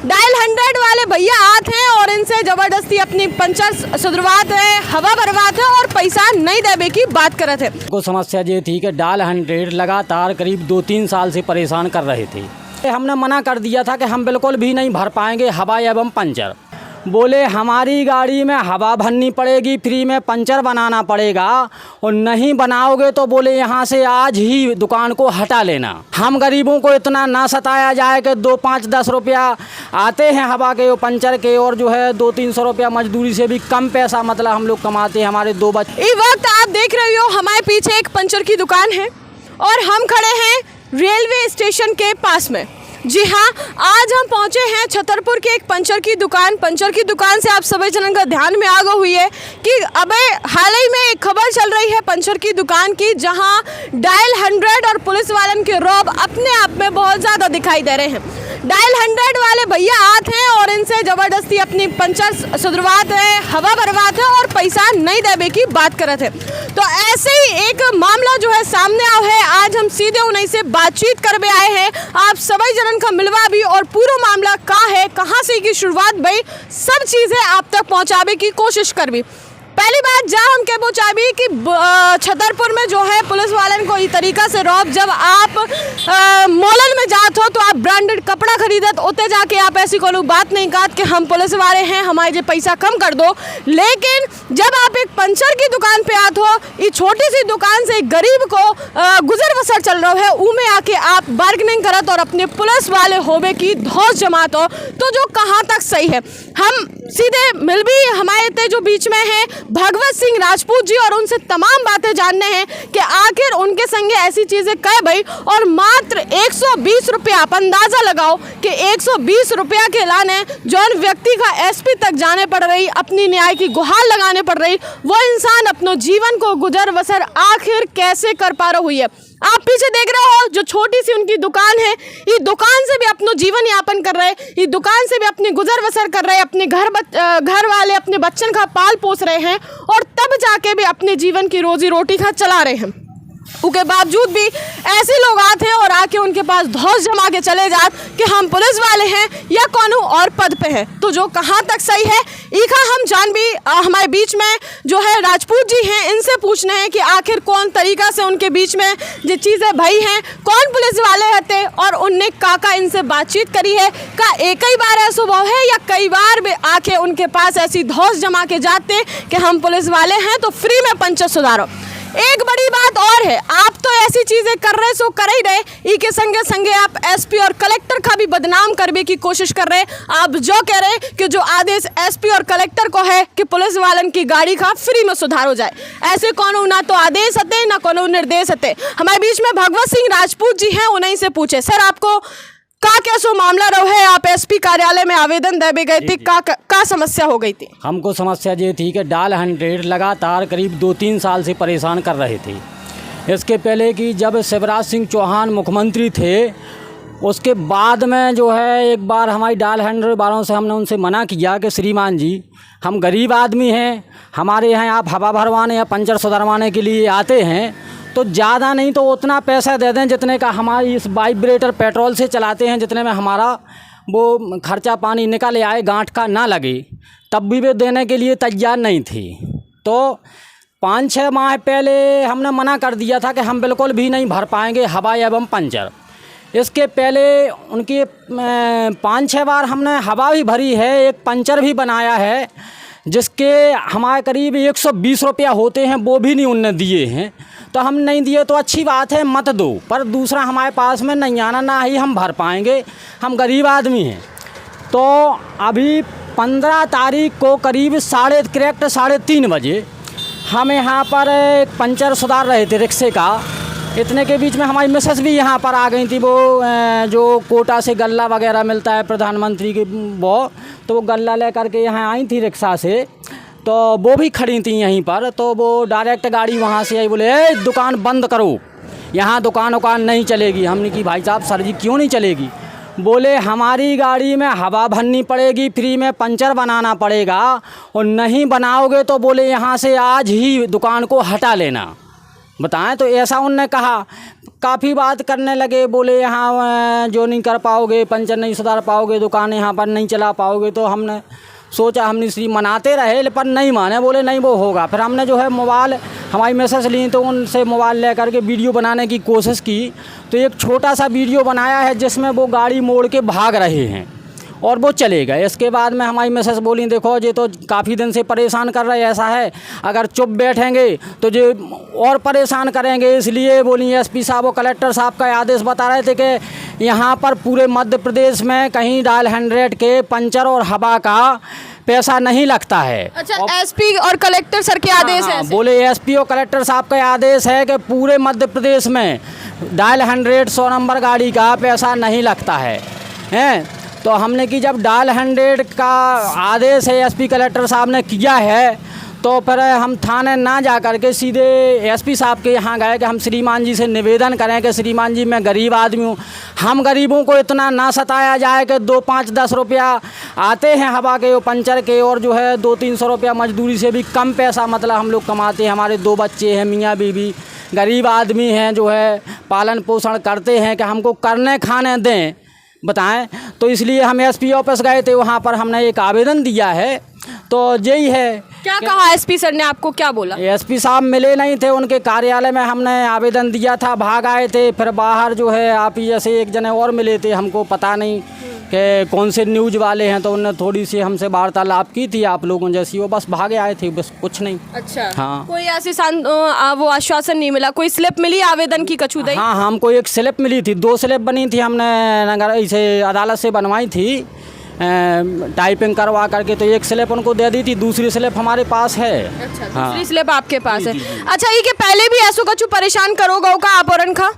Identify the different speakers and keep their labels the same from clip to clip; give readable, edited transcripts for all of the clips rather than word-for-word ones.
Speaker 1: Dial 100 वाले भैया आते हैं और इनसे जबरदस्ती अपनी पंचर सुधरवाते हैं, हवा भरवाते हैं और पैसा नहीं देवे की बात करते थे।
Speaker 2: को समस्या ये थी कि डायल 100 लगातार करीब 2-3 साल से परेशान कर रहे थे। हमने मना कर दिया था कि हम बिल्कुल भी नहीं भर पाएंगे हवा एवं पंचर। बोले हमारी गाड़ी में हवा भरनी पड़ेगी, फ्री में पंचर बनाना पड़ेगा और नहीं बनाओगे तो बोले यहाँ से आज ही दुकान को हटा लेना। हम गरीबों को इतना ना सताया जाए कि 2, 5, 10 रुपया आते हैं हवा के और पंचर के, और जो है 200-300 रुपया मजदूरी से भी कम पैसा मतलब हम लोग कमाते हैं। हमारे 2 बच्चे।
Speaker 1: इस वक्त आप देख रहे हो हमारे पीछे एक पंचर की दुकान है और हम खड़े हैं रेलवे स्टेशन के पास में। जी हाँ, आज हम पहुंचे हैं छतरपुर के एक पंचर की दुकान से आप सभी जनों का ध्यान में आगा हुई है कि अबे हाल ही में एक खबर चल रही है पंचर की दुकान की, जहां डायल 100 और पुलिस वालन के रौब अपने आप में बहुत ज़्यादा दिखाई दे रहे हैं। डायल 100 वाले भैया आते हैं और इनसे ज़बरदस्ती अपनी पंचर सुधरवाते हैं, हवा भरवाते हैं और पैसा नहीं देवे की बात करते हैं। तो ऐसे ही एक मामला जो है सामने आया है। आज हम सीधे उन्हीं से बातचीत करके आए हैं, आप सभी जनन का मिलवा भी और पूरा मामला का है, कहाँ से की शुरुआत भाई, सब चीज़ें आप तक पहुँचावे की कोशिश कर भी। पहली बात जहाँ हम क्या पहुँचा भी कि छतरपुर में जो है पुलिस वालन को इस तरीका से रौब, जब आप मॉल में जाते हो तो आप ब्रांडेड कपड़ा खरीदत, उतने जाके आप ऐसी कोई बात नहीं कहते कि हम पुलिस वाले हैं, हमारे जो पैसा कम कर दो। लेकिन जब आप एक पंचर की दुकान पे आते हो, इस छोटी सी दुकान से एक गरीब को गुजर बसर चल रहा है, उनमें आके आप बार्गेनिंग करत और अपने पुलिस वाले होवे की धौस जमात हो, तो जो कहाँ तक सही है। हम सीधे मिल भी हमारे जो बीच में है भगवत सिंह राजपूत जी, और उनसे तमाम बातें जानने हैं कि आखिर उनके संगे ऐसी चीज़ें कह भाई। और मात्र 120 रुपया, आप अंदाज़ा लगाओ कि 120 रुपया के लाने जौन व्यक्ति का एसपी तक जाने पड़ रही, अपनी न्याय की गुहार लगाने पड़ रही, वो इंसान अपनों जीवन को गुजर बसर आखिर कैसे कर पा रहा हुई है। आप पीछे देख रहे हो जो छोटी सी उनकी दुकान है, ये दुकान से भी अपना जीवन यापन कर रहे हैं, ये दुकान से भी अपनी गुजर बसर कर रहे हैं, अपने घर वाले अपने बच्चन का पाल पोस रहे हैं और तब जाके भी अपने जीवन की रोजी रोटी का चला रहे हैं। उसके बावजूद भी ऐसे लोग आते हैं और आके उनके पास धौस जमा के चले जाते कि हम पुलिस वाले हैं या कौन और पद पे है। तो जो कहाँ तक सही है, इखा हम जान भी हमारे बीच में जो है राजपूत जी हैं, इनसे पूछना है कि आखिर कौन तरीका से उनके बीच में जो चीज़ें भई हैं, कौन पुलिस वाले रहते और उनने काका इनसे बातचीत करी है, का एक ही बार ऐसा भाव है या कई बार भी आके उनके पास ऐसी धौस जमा के जाते कि हम पुलिस वाले हैं तो फ्री में पंचर सुधारो। एक बड़ी बात और है, आप तो ऐसी चीज़ें कर रहे सो कर ही रहे, ई के संगे संगे आप एसपी और कलेक्टर का भी बदनाम करने की कोशिश कर रहे। आप जो कह रहे कि जो आदेश एसपी और कलेक्टर को है कि पुलिस वालन की गाड़ी का फ्री में सुधार हो जाए, ऐसे कौन ना तो आदेश हते ना कौन निर्देश हते। हमारे बीच में भगवत सिंह राजपूत जी हैं, उन्हीं से पूछे सर आपको का कैसो मामला रहो है, आप एसपी कार्यालय में आवेदन दे गए थे, का समस्या हो गई थी?
Speaker 2: हमको समस्या ये थी कि डायल 100 लगातार करीब 2-3 साल से परेशान कर रहे थे। इसके पहले कि जब शिवराज सिंह चौहान मुख्यमंत्री थे, उसके बाद में जो है एक बार हमारी डायल 100 वालों से हमने उनसे मना किया कि श्रीमान जी हम गरीब आदमी हैं, हमारे यहाँ आप हवा भरवाने या पंचर सुधरवाने के लिए आते हैं तो ज़्यादा नहीं तो उतना पैसा दे दें जितने का हमारी इस वाइब्रेटर पेट्रोल से चलाते हैं, जितने में हमारा वो खर्चा पानी निकल आए, गांठ का ना लगे। तब भी वे देने के लिए तैयार नहीं थे। तो 5-6 माह पहले हमने मना कर दिया था कि हम बिल्कुल भी नहीं भर पाएंगे हवा एवं पंचर। इसके पहले उनकी 5-6 बार हमने हवा भी भरी है, एक पंचर भी बनाया है, जिसके हमारे करीब 120 रुपया होते हैं, वो भी नहीं उनने दिए हैं। तो हम नहीं दिए तो अच्छी बात है, मत दो, पर दूसरा हमारे पास में नहीं आना, ना ही हम भर पाएंगे, हम गरीब आदमी हैं। तो अभी 15 तारीख को करीब करेक्ट 3:30 बजे हम यहाँ पर एक पंचर सुधार रहे थे रिक्शे का। इतने के बीच में हमारी मिसेस भी यहाँ पर आ गई थी, वो जो कोटा से गल्ला वगैरह मिलता है प्रधानमंत्री की, तो वो गल्ला लेकर के यहाँ आई थी रिक्शा से, तो वो भी खड़ी थी यहीं पर। तो वो डायरेक्ट गाड़ी वहाँ से आई, बोले ए दुकान बंद करो, यहाँ दुकान नहीं चलेगी। हमने की भाई साहब सर जी क्यों नहीं चलेगी? बोले हमारी गाड़ी में हवा भरनी पड़ेगी, फ्री में पंचर बनाना पड़ेगा और नहीं बनाओगे तो बोले यहाँ से आज ही दुकान को हटा लेना। बताएं। तो ऐसा उनने कहा, काफ़ी बात करने लगे, बोले यहाँ जो नहीं कर पाओगे, पंचर नहीं सुधार पाओगे, दुकान यहाँ पर नहीं चला पाओगे। तो हमने सोचा, हमने श्री मनाते रहे पर नहीं माने, बोले नहीं वो होगा। फिर हमने जो है मोबाइल हमारी मैसेज ली तो उनसे मोबाइल ले करके वीडियो बनाने की कोशिश की। तो एक छोटा सा वीडियो बनाया है जिसमें वो गाड़ी मोड़ के भाग रहे हैं और वो चले गए। इसके बाद में हमारी मिसेस बोली, देखो ये तो काफ़ी दिन से परेशान कर रहे, ऐसा है अगर चुप बैठेंगे तो ये और परेशान करेंगे। इसलिए बोली एसपी साहब और कलेक्टर साहब का आदेश बता रहे थे कि यहाँ पर पूरे मध्य प्रदेश में कहीं डायल 100 के पंचर और हवा का पैसा नहीं लगता है।
Speaker 1: अच्छा, एसपी और कलेक्टर सर के आदेश है?
Speaker 2: बोले एसपी और कलेक्टर साहब का आदेश है कि पूरे मध्य प्रदेश में डायल 100 नंबर गाड़ी का पैसा नहीं लगता है। तो हमने कि जब डायल 100 का आदेश है एसपी कलेक्टर साहब ने किया है तो फिर हम थाने ना जा कर के सीधे एसपी साहब के यहाँ गए कि हम श्रीमान जी से निवेदन करें कि श्रीमान जी मैं गरीब आदमी हूँ, हम गरीबों को इतना ना सताया जाए कि 2, 5, 10 रुपया आते हैं हवा के और पंचर के, और जो है 200-300 रुपया मजदूरी से भी कम पैसा मतलब हम लोग कमाते हैं। हमारे 2 बच्चे हैं, मियाँ बीवी, गरीब आदमी हैं, जो है पालन पोषण करते हैं, कि हमको करने खाने दें, बताएं। तो इसलिए हम एसपी ऑफिस गए थे, वहाँ पर हमने एक आवेदन दिया है। तो यही है।
Speaker 1: क्या कहा एसपी सर ने, आपको क्या बोला?
Speaker 2: एसपी साहब मिले नहीं थे, उनके कार्यालय में हमने आवेदन दिया था, भाग आए थे। फिर बाहर जो है आप ही जैसे एक जने और मिले थे, हमको पता नहीं कि कौन से न्यूज़ वाले हैं, तो उन्होंने थोड़ी सी हमसे वार्तालाप की थी आप लोगों जैसी, वो बस भागे आए थे, बस कुछ नहीं।
Speaker 1: अच्छा,
Speaker 2: हाँ।
Speaker 1: कोई ऐसी वो आश्वासन नहीं मिला, कोई स्लिप मिली आवेदन की कछुदई?
Speaker 2: हाँ, हमको एक स्लिप मिली थी, 2 स्लिप बनी थी, हमने नगर इसे अदालत से बनवाई थी टाइपिंग करवा करके। तो एक स्लिप उनको दे दी थी, दूसरी स्लिप हमारे पास है।
Speaker 1: अच्छा,
Speaker 2: हाँ।
Speaker 1: दूसरी स्लिप आपके पास है। अच्छा, ये कि पहले भी ऐसो कछु परेशान करोगे का आप औरन खा?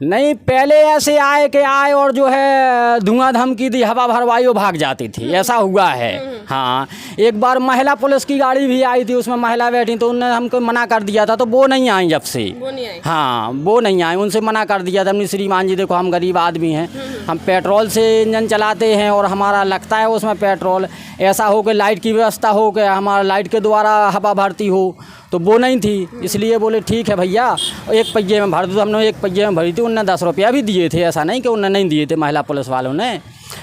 Speaker 2: नहीं, पहले ऐसे आए और जो है धुआं धमकी दी, हवा भरवाई और भाग जाती थी, ऐसा हुआ है। हाँ, एक बार महिला पुलिस की गाड़ी भी आई थी, उसमें महिला बैठी, तो उन्होंने हमको मना कर दिया था, तो वो नहीं आई जब से।
Speaker 1: वो नहीं आई?
Speaker 2: हाँ, वो नहीं आई, उनसे मना कर दिया था हमने, श्रीमान जी देखो हम गरीब आदमी हैं, हम पेट्रोल से इंजन चलाते हैं और हमारा लगता है उसमें पेट्रोल, ऐसा हो कि लाइट की व्यवस्था हो कि हमारा लाइट के द्वारा हवा भरती हो, तो वो नहीं थी। इसलिए बोले ठीक है भैया, एक पहिए में भर दो। हमने एक पहिए में भरी थी, उन्होंने 10 रुपया भी दिए थे, ऐसा नहीं कि उन्होंने नहीं दिए थे, महिला पुलिस वालों ने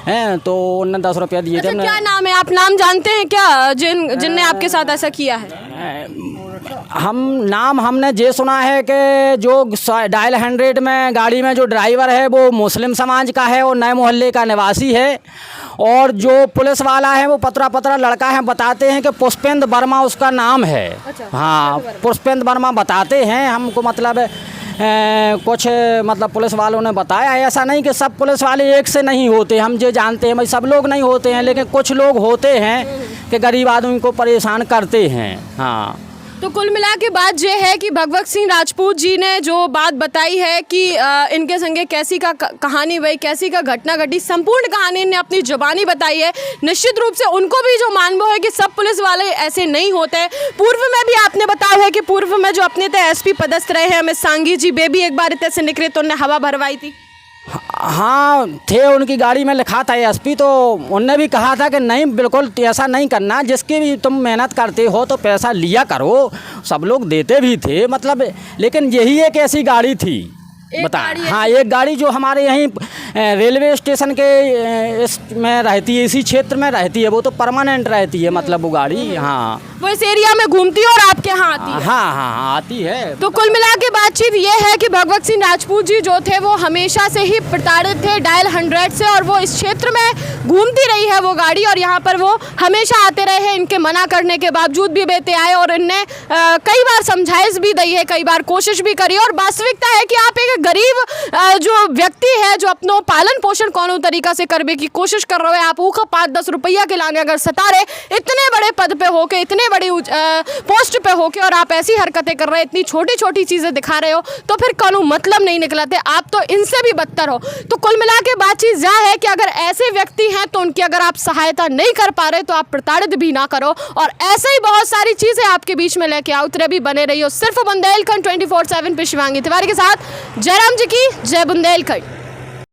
Speaker 2: हैं, तो उन्होंने 10 रुपया दिए थे।
Speaker 1: अच्छा, क्या नाम है, आप नाम जानते हैं क्या जिनने आपके साथ ऐसा किया है?
Speaker 2: हमने ये सुना है कि जो डायल 100 में गाड़ी में जो ड्राइवर है वो मुस्लिम समाज का है और नए मोहल्ले का निवासी है, और जो पुलिस वाला है वो पतरा लड़का है, बताते हैं कि पुष्पेंद्र वर्मा उसका नाम है।
Speaker 1: अच्छा,
Speaker 2: हाँ, पुष्पेंद्र वर्मा बताते हैं हमको, मतलब कुछ मतलब पुलिस वालों ने बताया। ऐसा नहीं कि सब पुलिस वाले एक से नहीं होते, हम ये जानते हैं भाई सब लोग नहीं होते हैं, लेकिन कुछ लोग होते हैं कि गरीब आदमी को परेशान करते हैं। हाँ,
Speaker 1: तो कुल मिला के बात यह है कि भगवत सिंह राजपूत जी ने जो बात बताई है कि इनके संगे कैसी का कहानी हुई, कैसी का घटना घटी, संपूर्ण कहानी इन्हें अपनी जुबानी बताई है। निश्चित रूप से उनको भी जो मानना है कि सब पुलिस वाले ऐसे नहीं होते। पूर्व में भी आपने बताया है कि पूर्व में जो अपने थे एसपी पदस्थ रहे हैं अमित सांघी जी, वे भी एक बार इतने से निकले तो उन्हें हवा भरवाई थी।
Speaker 2: हाँ, थे, उनकी गाड़ी में लिखा था एसपी, तो उनने भी कहा था कि नहीं बिल्कुल ऐसा नहीं करना, जिसकी भी तुम मेहनत करते हो तो पैसा लिया करो, सब लोग देते भी थे मतलब। लेकिन यही एक ऐसी गाड़ी थी, बता। हाँ, एक गाड़ी जो हमारे यहीं रेलवे स्टेशन के में रहती है, इसी क्षेत्र में रहती है, वो तो परमानेंट रहती है, मतलब वो गाड़ी। हाँ, वो
Speaker 1: इस एरिया में घूमती है और आपके यहाँ आती है?
Speaker 2: हाँ, आती है।
Speaker 1: तो कुल मिला के बातचीत ये है कि भगवत सिंह राजपूत जी जो थे वो हमेशा से ही प्रताड़ित थे डायल 100 से, और वो इस क्षेत्र में घूमती रही है वो गाड़ी, और यहाँ पर वो हमेशा आते रहे हैं। इनके मना करने के बावजूद भी बेते आए, और इनने कई बार समझाइश भी दी है, कई बार कोशिश भी करी। और वास्तविकता है कि आप एक गरीब जो व्यक्ति है जो अपनो पालन पोषण कौन तरीका से करने की कोशिश कर रहे हो, आप ऊखा 5-10 रुपया के लाने अगर सतारे, इतने बड़े पद पे होके, इतने बड़ी पोस्ट पे होके, और आप ऐसी हरकतें कर रहे हैं, इतनी छोटी छोटी चीज़ें दिखा रहे हो, तो फिर कानू मतलब नहीं निकलाते, आप तो इनसे भी बदतर हो। तो कुल मिला के बातचीत यह है कि अगर ऐसे व्यक्ति हैं तो उनकी अगर आप सहायता नहीं कर पा रहे तो आप प्रताड़ित भी ना करो, और ऐसे ही बहुत सारी चीज़ें आपके बीच में लेके आओ। उतरे भी बने रही हो सिर्फ बुंदेलखंड 24/7 पे शिवांगी तिवारी के साथ। जयराम जी की जय बुंदेलखंड।